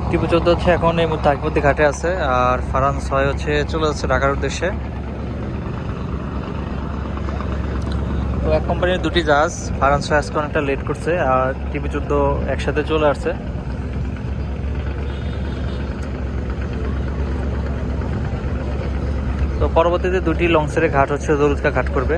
টিপু 14 হচ্ছে এখন এই মুহূর্তে আগমতী ঘাটে আছে, আর ফারান 6 হচ্ছে চলে যাচ্ছে ঢাকার উদ্দেশ্যে। তো এক কোম্পানির দুটি জাহাজ, ফারান 6 আজকে অনেকটা লেট করছে, আর টিপু 14 একসাথে চলে আসছে। তো পরবর্তীতে দুটি লঞ্চের ঘাট হচ্ছে দৌলতকা ঘাট করবে।